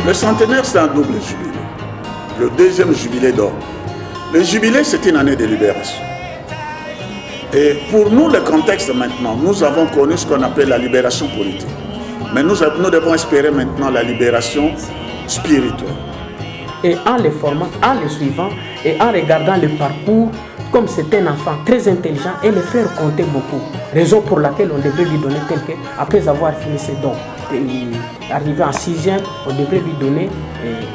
Le centenaire, c'est un double jubilé. Le deuxième jubilé d'or. Le jubilé, c'est une année de libération. Et pour nous, le contexte maintenant, nous avons connu ce qu'on appelle la libération politique. Mais nous devons espérer maintenant la libération spirituelle. Et en les formant, en les suivant et en regardant le parcours, comme c'est un enfant très intelligent et les frères comptaient beaucoup. Raison pour laquelle on devait lui donner quelques, après avoir fini ses dons. Arrivé en 6e, on devrait lui donner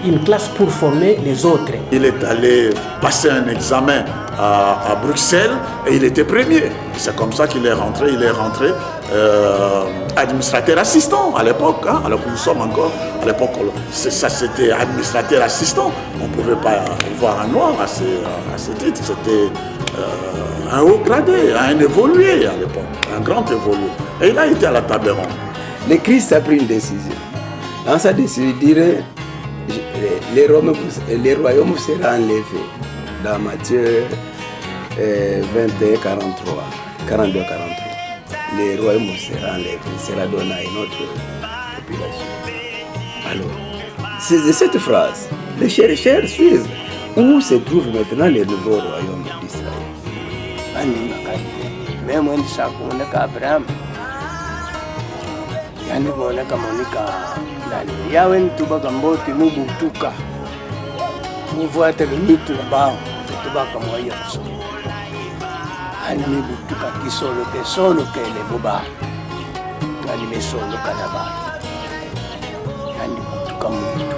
une classe pour former les autres. Il est allé passer un examen à Bruxelles et il était premier. C'est comme ça qu'il est rentré. Il est rentré administrateur assistant à l'époque. Hein, alors que nous sommes encore à l'époque. Ça, c'était administrateur assistant. On ne pouvait pas voir un noir à ce titre. C'était un haut gradé, un évolué à l'époque, un grand évolué. Et il a été à la table ronde. Le Christ a pris une décision. Dans sa décision, il dirait les royaumes seront enlevés. Dans Matthieu 21, 43, 42, 43. Les royaumes seront enlevés. Il sera donné à une autre population. Alors, c'est de cette phrase, les chercheurs suivent où se trouve maintenant les nouveaux royaumes d'Israël. Même Abraham. Yani kuoneka monika nani yawe ntubaka mboti mubutuka muvuate limitu la bao tubaka moya so ani mubutuka kisolo ke le buba ani mesolo kana ba ani butuka mutu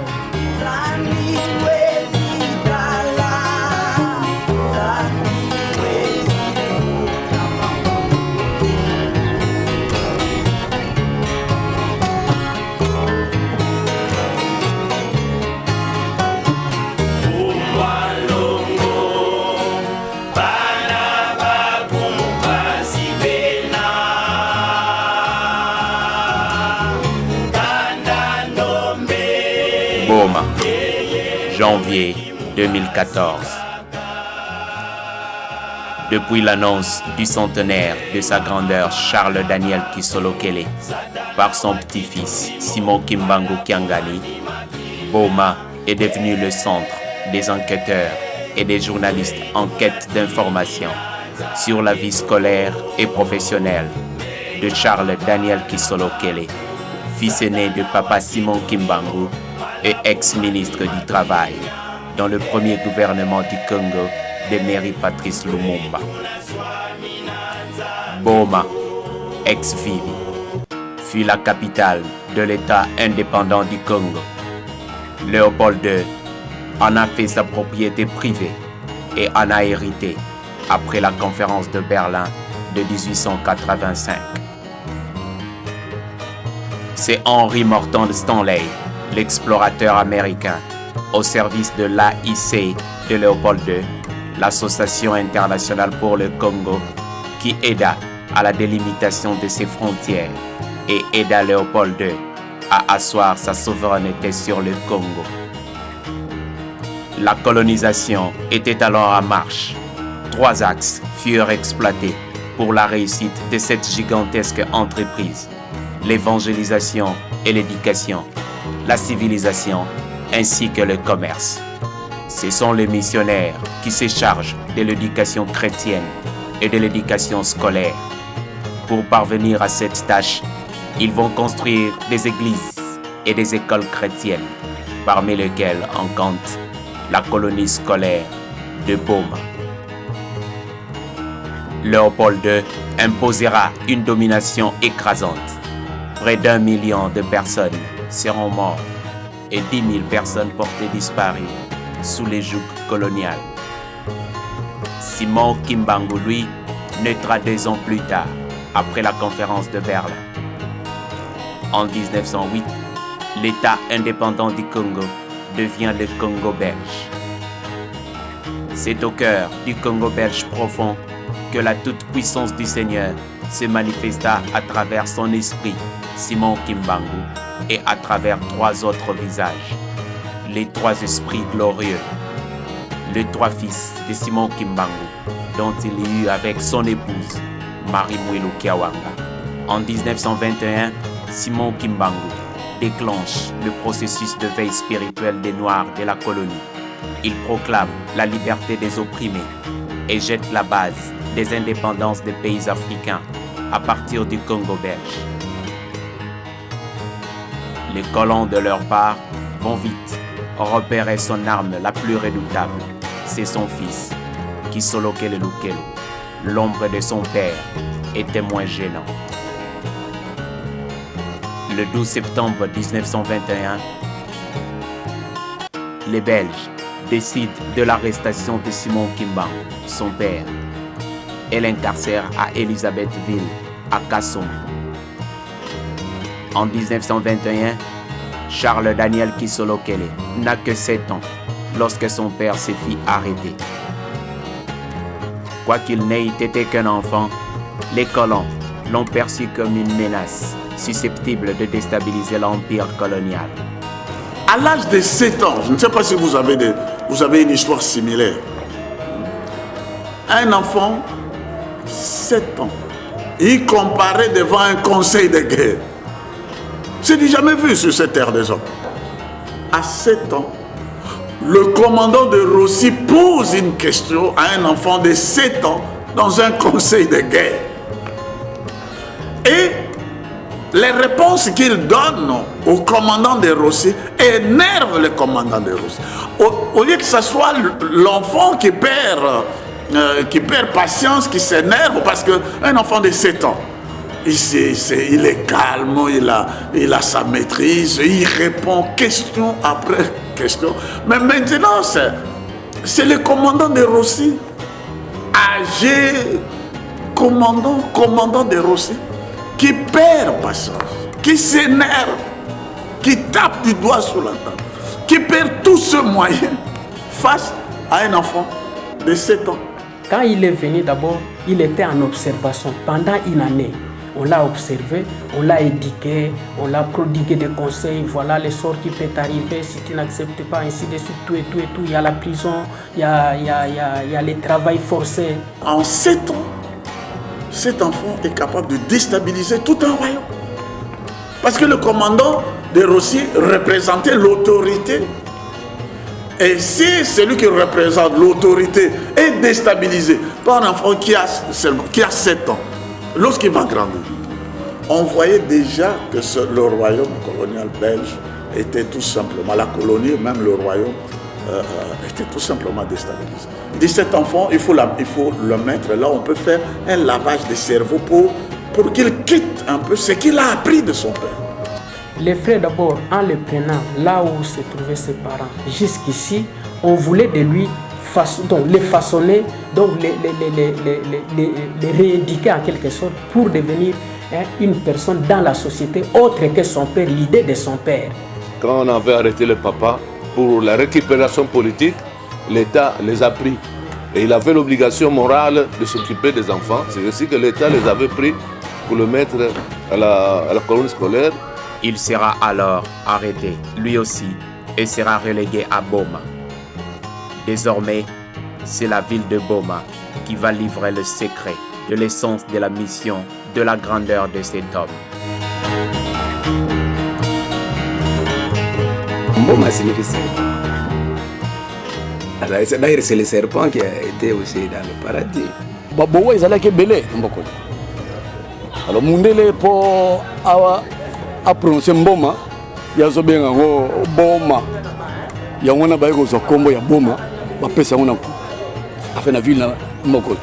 Boma, janvier 2014. Depuis l'annonce du centenaire de sa grandeur Charles Daniel Kisolo Kele par son petit-fils Simon Kimbangu Kiangani, Boma est devenu le centre des enquêteurs et des journalistes en quête d'informations sur la vie scolaire et professionnelle de Charles Daniel Kisolo Kele, fils aîné de papa Simon Kimbangu et ex-ministre du Travail dans le premier gouvernement du Congo de Mary Patrice Lumumba. Boma, ex-Vivi, fut la capitale de l'État indépendant du Congo. Léopold II en a fait sa propriété privée et en a hérité après la conférence de Berlin de 1885. C'est Henry Morton de Stanley, l'explorateur américain, au service de l'AIC de Léopold II, l'Association internationale pour le Congo, qui aida à la délimitation de ses frontières et aida Léopold II à asseoir sa souveraineté sur le Congo. La colonisation était alors en marche. 3 axes furent exploités pour la réussite de cette gigantesque entreprise: l'évangélisation et l'éducation, la civilisation ainsi que le commerce. Ce sont les missionnaires qui se chargent de l'éducation chrétienne et de l'éducation scolaire. Pour parvenir à cette tâche, ils vont construire des églises et des écoles chrétiennes, parmi lesquelles on compte la colonie scolaire de Boma. Léopold II imposera une domination écrasante. Près d'1 million de personnes seront mortes et 10 000 personnes portées disparues sous les jougs coloniales. Simon Kimbangu, lui, naîtra 2 ans plus tard, après la conférence de Berlin. En 1908, l'État indépendant du Congo devient le Congo belge. C'est au cœur du Congo belge profond que la toute-puissance du Seigneur se manifesta à travers son esprit, Simon Kimbangu, et à travers 3 autres visages, les 3 esprits glorieux, les 3 fils de Simon Kimbangu, dont il eut avec son épouse, Marie Mwilu Kiawanga. En 1921, Simon Kimbangu déclenche le processus de veille spirituelle des Noirs de la colonie. Il proclame la liberté des opprimés et jette la base des indépendances des pays africains à partir du Congo belge. Les colons de leur part vont vite repérer son arme la plus redoutable. C'est son fils, Kisolo Kelelukelu. L'ombre de son père était moins gênant. Le 12 septembre 1921, les Belges décident de l'arrestation de Simon Kimban, son père, et l'incarcèrent à Elisabethville, à Kasson. En 1921, Charles Daniel Kisolo Kele n'a que 7 ans lorsque son père se fit arrêter. Quoiqu'il n'ait été qu'un enfant, les colons l'ont perçu comme une menace susceptible de déstabiliser l'empire colonial. À l'âge de 7 ans, je ne sais pas si vous avez une histoire similaire. Un enfant, 7 ans, il comparait devant un conseil de guerre. C'est du jamais vu sur cette terre des hommes. À 7 ans, le commandant de Rossi pose une question à un enfant de 7 ans dans un conseil de guerre. Et les réponses qu'il donne au commandant de Rossi énervent le commandant de Rossi. Au lieu que ce soit l'enfant qui perd patience, qui s'énerve, parce qu'un enfant de 7 ans, il est calme, il a sa maîtrise, il répond question après question. Mais maintenant, c'est le commandant de Rossi, âgé, commandant de Rossi, qui perd patience, qui s'énerve, qui tape du doigt sur la table, qui perd tous ses moyens face à un enfant de 7 ans. Quand il est venu d'abord, il était en observation pendant une année. On l'a observé, on l'a éduqué, on l'a prodigué des conseils. Voilà les sorts qui peuvent arriver si tu n'acceptes pas, ainsi de suite, tout et tout et tout. Il y a la prison, il y a les travails forcés. En 7 ans, cet enfant est capable de déstabiliser tout un royaume. Parce que le commandant de Rossi représentait l'autorité. Et si celui qui représente l'autorité est déstabilisé par un enfant qui a 7 ans, lorsqu'il va grandir, on voyait déjà que le royaume colonial belge était tout simplement, la colonie, même le royaume, était tout simplement déstabilisé. Il dit, cet enfant, il faut le mettre là, on peut faire un lavage de cerveau pour qu'il quitte un peu ce qu'il a appris de son père. Les frères d'abord, en le prenant là où se trouvaient ses parents, jusqu'ici, on voulait de lui les façonner, donc les rééduquer en quelque sorte pour devenir une personne dans la société autre que son père, l'idée de son père. Quand on avait arrêté le papa pour la récupération politique, l'État les a pris. Et il avait l'obligation morale de s'occuper des enfants. C'est ainsi que l'État les avait pris pour le mettre à la colonie scolaire. Il sera alors arrêté, lui aussi, et sera relégué à Boma. Désormais, c'est la ville de Boma qui va livrer le secret de l'essence de la mission, de la grandeur de cet homme. Boma signifie serpent. D'ailleurs, c'est le serpent qui a été aussi dans le paradis. Babowa ezalaki ebele na mbokoli. Alors mundele po a prononcer mboma yazobenga ngo boma yango na baye kozwa kombo ya boma bapesa yango na ku afa na ville na mbokoli.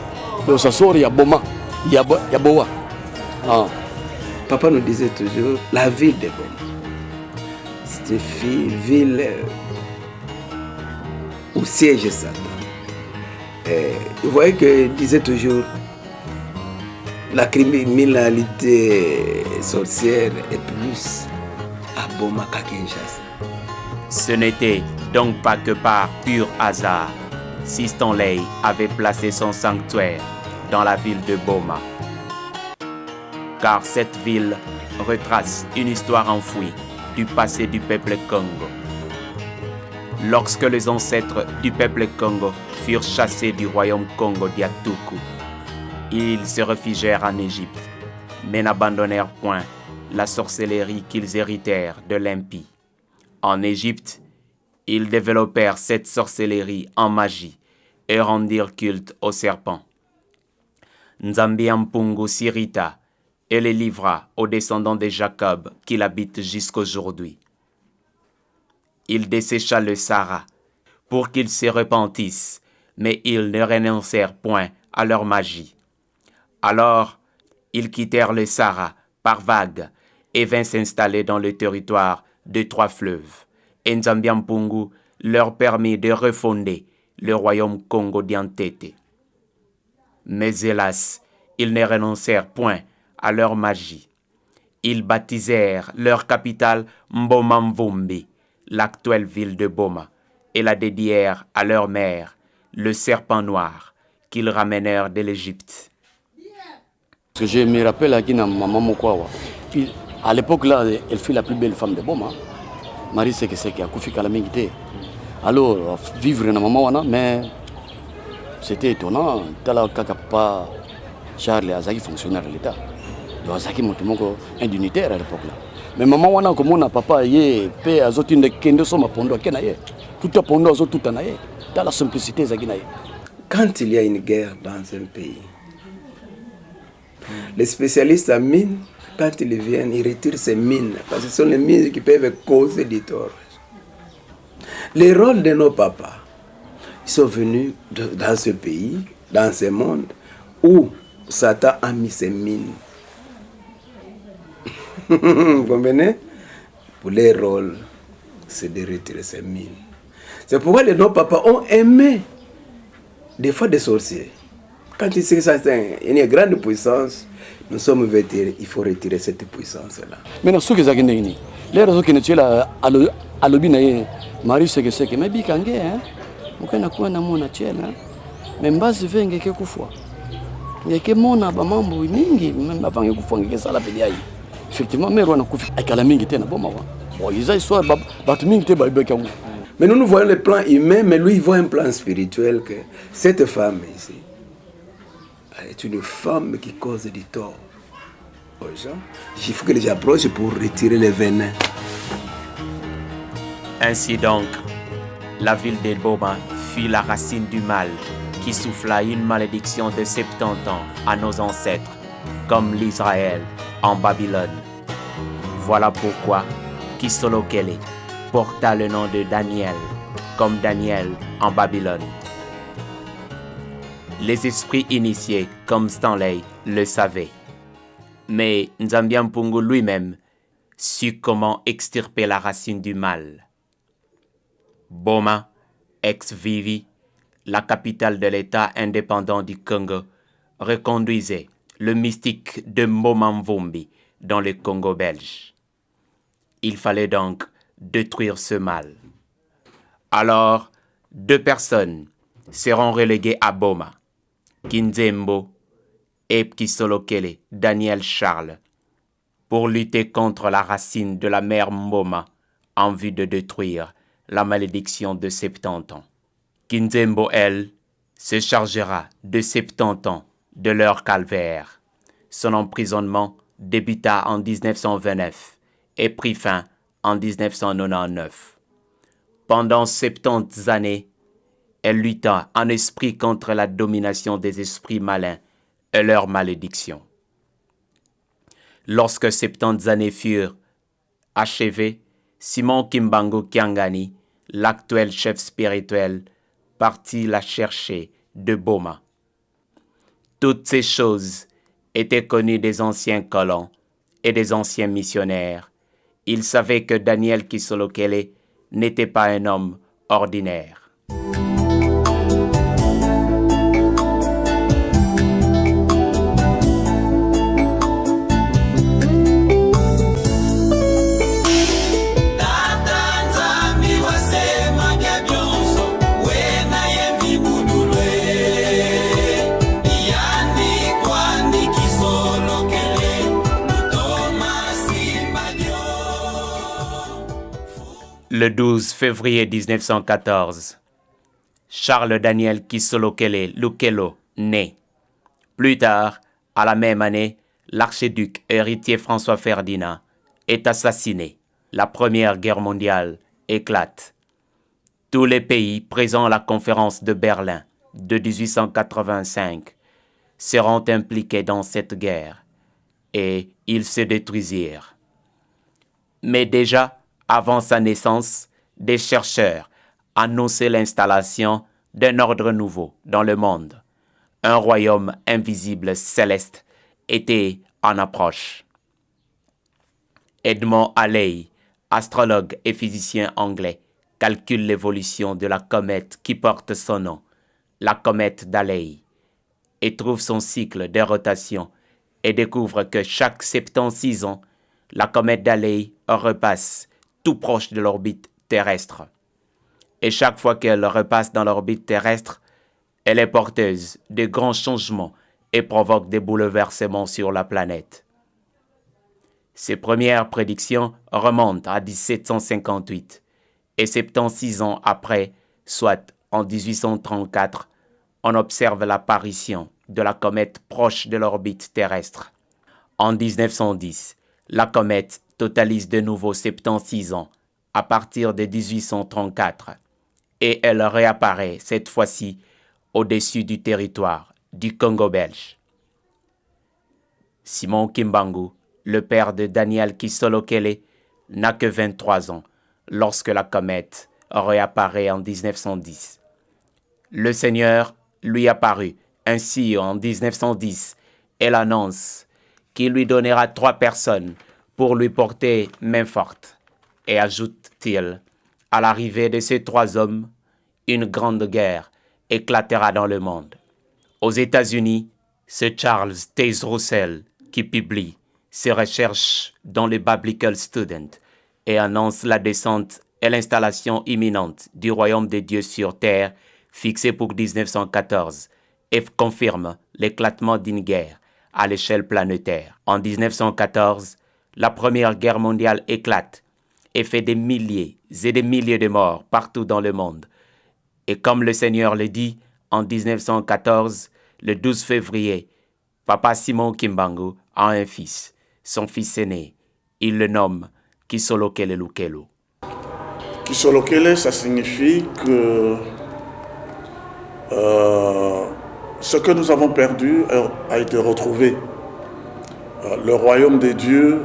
Donc ça sort ya boma ya bowa. Papa nous disait toujours la ville de Boma. C'est une ville où siège Satan. Vous voyez qu'il disait toujours la criminalité sorcière est plus à Boma qu'à Kinshasa. Ce n'était donc pas que par pur hasard si Stanley avait placé son sanctuaire dans la ville de Boma. Car cette ville retrace une histoire enfouie du passé du peuple Congo. Lorsque les ancêtres du peuple Congo furent chassés du royaume Congo d'Yatuku, ils se réfugièrent en Égypte, mais n'abandonnèrent point la sorcellerie qu'ils héritèrent de l'impie. En Égypte, ils développèrent cette sorcellerie en magie et rendirent culte au serpent. Nzambi-Mpungu s'irrita et les livra aux descendants de Jacob qui l'habitent jusqu'aujourd'hui. Il dessécha le Sahara pour qu'ils se repentissent, mais ils ne renoncèrent point à leur magie. Alors, ils quittèrent le Sahara par vagues et vinrent s'installer dans le territoire de 3 fleuves. Et Nzambi-Mpungu leur permit de refonder le royaume Congo d'Yantete. Mais hélas, ils ne renoncèrent point à leur magie. Ils baptisèrent leur capitale Mboma-Mvumbi, l'actuelle ville de Boma, et la dédièrent à leur mère, le serpent noir, qu'ils ramenèrent de l'Égypte. Ce que je me rappelle à Maman Mokwawa, à l'époque là, elle fut la plus belle femme de Boma. Marie Sekeseke, a Koufi Kalamingite. Alors, vivre dans Maman Wana, mais c'était étonnant. Tala Kakapa, Charles Azaki, fonctionnaire de l'État. Donc Azaki Motomoko, un dignitaire à l'époque là. Mais Maman Wana, comme on a papa, yé, paix, azotine de Kendo Soma Pondo, Kenaye. Tout à Pondo, azot tout anaye. Dans la simplicité, Zaginaye. Quand il y a une guerre dans un pays, les spécialistes en mines, quand ils viennent, ils retirent ces mines, parce que ce sont les mines qui peuvent causer des torts. Les rôles de nos papas, ils sont venus dans ce pays, dans ce monde, où Satan a mis ses mines. Vous comprenez? Pour les rôles, c'est de retirer ces mines. C'est pourquoi nos papas ont aimé des fois des sorciers. Quand ils savent qu'il y a une grande puissance, nous sommes vétérans, il faut retirer cette puissance-là. Maintenant, ce que vous avez dit, les raisons qui nous tuent à l'obinaï, Marie Sekeseke, mais Bikange, hein, on a quoi dans mon actuel, hein, mais base venge que kufwa. Il y a que mon abamambo mingi, même avant que kufwa que ça la pédiaï. Effectivement, mais on a kufi avec la mingi tena bon mawa. Bon, ils ont soit bat mingi te ba bekamu. Mais nous voyons le plan humain, mais lui il voit un plan spirituel que cette femme ici est une femme qui cause du tort aux gens. Il faut que les gens approchent pour retirer les venins. Ainsi donc, la ville de Boma fut la racine du mal qui souffla une malédiction de 70 ans à nos ancêtres, comme l'Israël en Babylone. Voilà pourquoi Kisolokele porta le nom de Daniel, comme Daniel en Babylone. Les esprits initiés, comme Stanley, le savaient. Mais Nzambi-Mpungu lui-même sut comment extirper la racine du mal. Boma, ex-Vivi, la capitale de l'État indépendant du Congo, reconduisait le mystique de Mboma-Mvumbi dans le Congo belge. Il fallait donc détruire ce mal. Alors, 2 personnes seront reléguées à Boma, Kinzembo et Kisolokele, Daniel Charles, pour lutter contre la racine de la mère Mboma en vue de détruire la malédiction de 70 ans. Kinzembo, elle, se chargera de 70 ans de leur calvaire. Son emprisonnement débuta en 1929 et prit fin en 1999. Pendant 70 années, elle lutta en esprit contre la domination des esprits malins et leur malédiction. Lorsque 70 années furent achevées, Simon Kimbangu Kiangani, l'actuel chef spirituel, partit la chercher de Boma. Toutes ces choses étaient connues des anciens colons et des anciens missionnaires. Ils savaient que Daniel Kisolokele n'était pas un homme ordinaire. Le 12 février 1914, Charles Daniel Kisolokele Lukelo naît. Plus tard, à la même année, l'archiduc héritier François Ferdinand est assassiné. La Première Guerre mondiale éclate. Tous les pays présents à la conférence de Berlin de 1885 seront impliqués dans cette guerre et ils se détruisirent. Mais déjà, avant sa naissance, des chercheurs annonçaient l'installation d'un ordre nouveau dans le monde. Un royaume invisible céleste était en approche. Edmond Halley, astrologue et physicien anglais, calcule l'évolution de la comète qui porte son nom, la comète d'Halley, et trouve son cycle de rotation et découvre que chaque 76 ans, la comète d'Halley repasse tout proche de l'orbite terrestre. Et chaque fois qu'elle repasse dans l'orbite terrestre, elle est porteuse de grands changements et provoque des bouleversements sur la planète. Ses premières prédictions remontent à 1758 et 76 ans après, soit en 1834, on observe l'apparition de la comète proche de l'orbite terrestre. En 1910, la comète totalise de nouveau 76 ans à partir de 1834 et elle réapparaît cette fois-ci au-dessus du territoire du Congo belge. Simon Kimbangu, le père de Daniel Kisolokele, n'a que 23 ans lorsque la comète réapparaît en 1910. Le Seigneur lui apparut ainsi en 1910 et l'annonce qu'il lui donnera 3 personnes pour lui porter main forte. Et ajoute-t-il, à l'arrivée de ces 3 hommes, une grande guerre éclatera dans le monde. Aux États-Unis, c'est Charles Taze Russell qui publie ses recherches dans le Biblical Student et annonce la descente et l'installation imminente du royaume de Dieu sur terre fixé pour 1914 et confirme l'éclatement d'une guerre à l'échelle planétaire. En 1914, la Première Guerre mondiale éclate et fait des milliers et des milliers de morts partout dans le monde. Et comme le Seigneur le dit, en 1914, le 12 février, Papa Simon Kimbangu a un fils, son fils aîné. Il le nomme Kisolokele Lukelu. Kisolokele, ça signifie que ce que nous avons perdu a été retrouvé. Le royaume de Dieu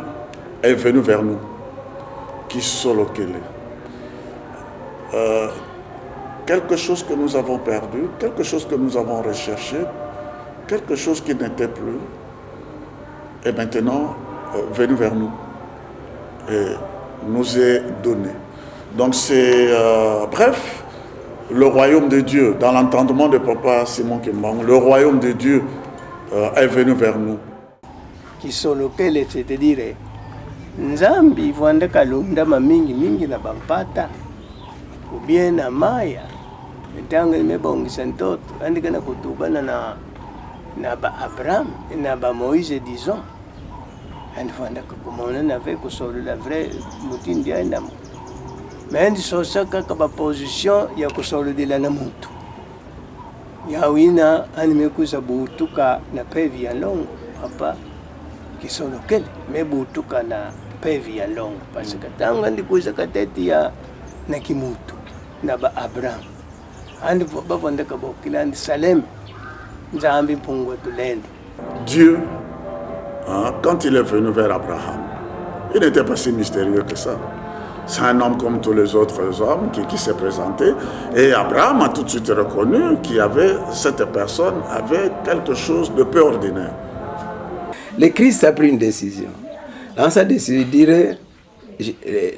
est venu vers nous. Kisolokele. Quelque chose que nous avons perdu, quelque chose que nous avons recherché, quelque chose qui n'était plus, est maintenant venu vers nous et nous est donné. Donc c'est, bref, le royaume de Dieu, dans l'entendement de Papa Simon Kimbangu, le royaume de Dieu est venu vers nous. Kisolokele, c'est-à-dire, Nzambi vwanda kalunda mamingi mingi na bampata ubie na maya mitanga nimebongisa ntoto andika na kutubana na ba Abraham na ba Moïse disons and vwanda kumona na ve kusolo la vrai mutindi aina mais sosa kaka ba position ya kusolo de la na mutu ya wina animekuza butuka na pevi ya longo hapa Kisolokele me butuka na pevi ya longo parce que tanga ndikuza kateti ya na kimutu na ba Abraham andi bavonda kabokilandi Salem nzambi pungwa tulende. Dieu, quand il est venu vers Abraham, il n'était pas si mystérieux que ça. C'est un homme comme tous les autres hommes qui s'est présenté. Et Abraham a tout de suite reconnu cette personne avait quelque chose de peu ordinaire. Le Christ a pris une décision. Dans sa décision, il dirait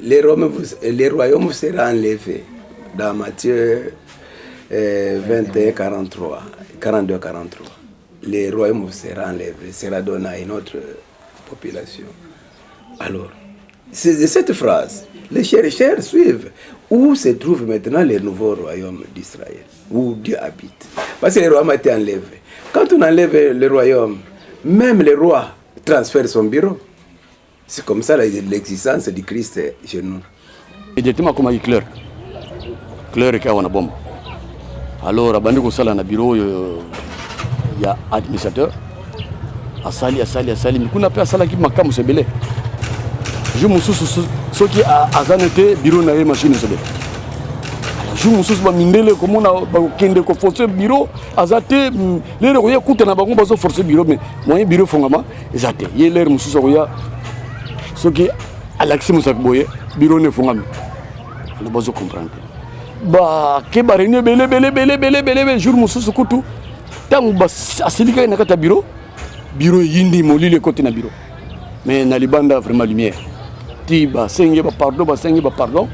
les royaumes seront enlevés. Dans Matthieu 21, 42, 43. Les royaumes seront enlevés, sera donné à une autre population. Alors, c'est de cette phrase, les chercheurs suivent où se trouve maintenant le nouveau royaume d'Israël, où Dieu habite. Parce que le royaume a été enlevé. Quand on enlève le royaume, même le roi transfère son bureau. C'est comme ça l'existence du Christ chez nous. Immédiatement comme il clair. Clair qui a une bombe. Alors abandi ko sala na bureau il y a administrateur. asali mais kuna pe asalaki makamu sebele jour mosusu soki aza na te bureau na ye machine sebele jour mosusu bamindele komona bakokende koforce bureau aza te lere koya kutana bango bazoforce bureau mais moyen bureau efongama eza te ye lere mosusu akoya soki alakisi mosaki boye bureau ne efongami ana bazocomprendre ke baréunion belebele jour mosusu kutu ntango asilikaki na kati ya bureau eyindi molili ekoti na bureau mais na libanda vraiment lumière ti basengi bapardon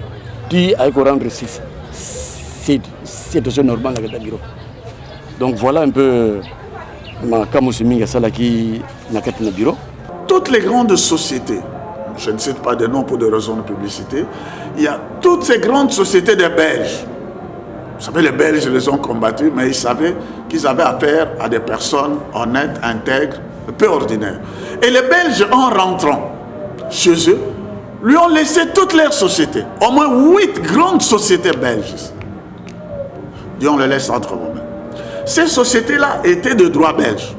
ti aye korendre situation normale na kati ya bureau donc voilà un peu makamusu mingi asalaki na kati na bureau. Toutes les grandes sociétés, je ne cite pas de noms pour des raisons de publicité, il y a toutes ces grandes sociétés des Belges. Vous savez, les Belges les ont combattus, mais ils savaient qu'ils avaient affaire à des personnes honnêtes, intègres, peu ordinaires. Et les Belges, en rentrant chez eux, lui ont laissé toutes leurs sociétés, au moins 8 grandes sociétés belges. Et on les laisse entre vous-mêmes. Ces sociétés-là étaient de droit belge.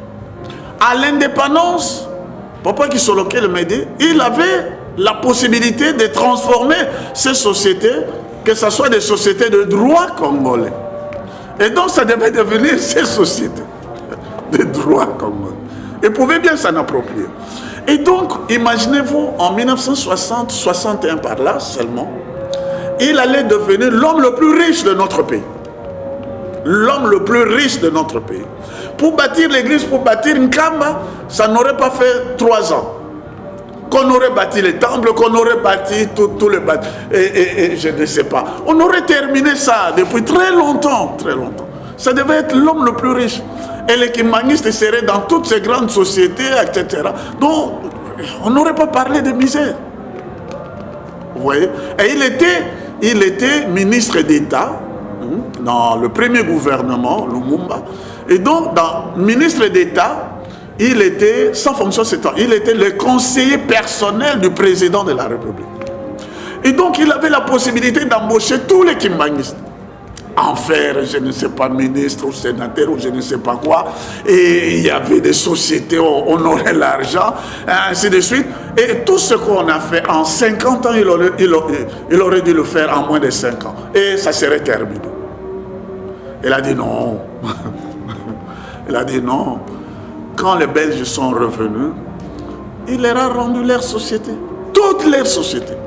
À l'indépendance, Papa Kisoloke le Médé, il avait la possibilité de transformer ces sociétés, que ce soit des sociétés de droit congolais. Et donc ça devait devenir ces sociétés de droit congolais. Il pouvait bien s'en approprier. Et donc, imaginez-vous, en 1960-61 par là seulement, il allait devenir l'homme le plus riche de notre pays. L'homme le plus riche de notre pays. Pour bâtir l'église, pour bâtir Nkamba, ça n'aurait pas fait 3 ans. Qu'on aurait bâti les temples, qu'on aurait bâti tous les bâtiments, et je ne sais pas. On aurait terminé ça depuis très longtemps, très longtemps. Ça devait être l'homme le plus riche. Et les Kimbanguistes seraient dans toutes ces grandes sociétés, etc. Donc, on n'aurait pas parlé de misère. Vous voyez? Et il était ministre d'État dans le premier gouvernement, Lumumba. Et donc, dans ministre d'État, il était, sans fonction c'est il était le conseiller personnel du président de la République. Et donc, il avait la possibilité d'embaucher tous les Kimbanguistes. En faire, je ne sais pas, ministre ou sénateur ou je ne sais pas quoi. Et il y avait des sociétés, on aurait l'argent, ainsi de suite. Et tout ce qu'on a fait en 50 ans, il aurait dû le faire en moins de 5 ans. Et ça serait terminé. Il a dit non. Il a dit non. Quand les Belges sont revenus, il leur a rendu leur société. Toutes leurs sociétés.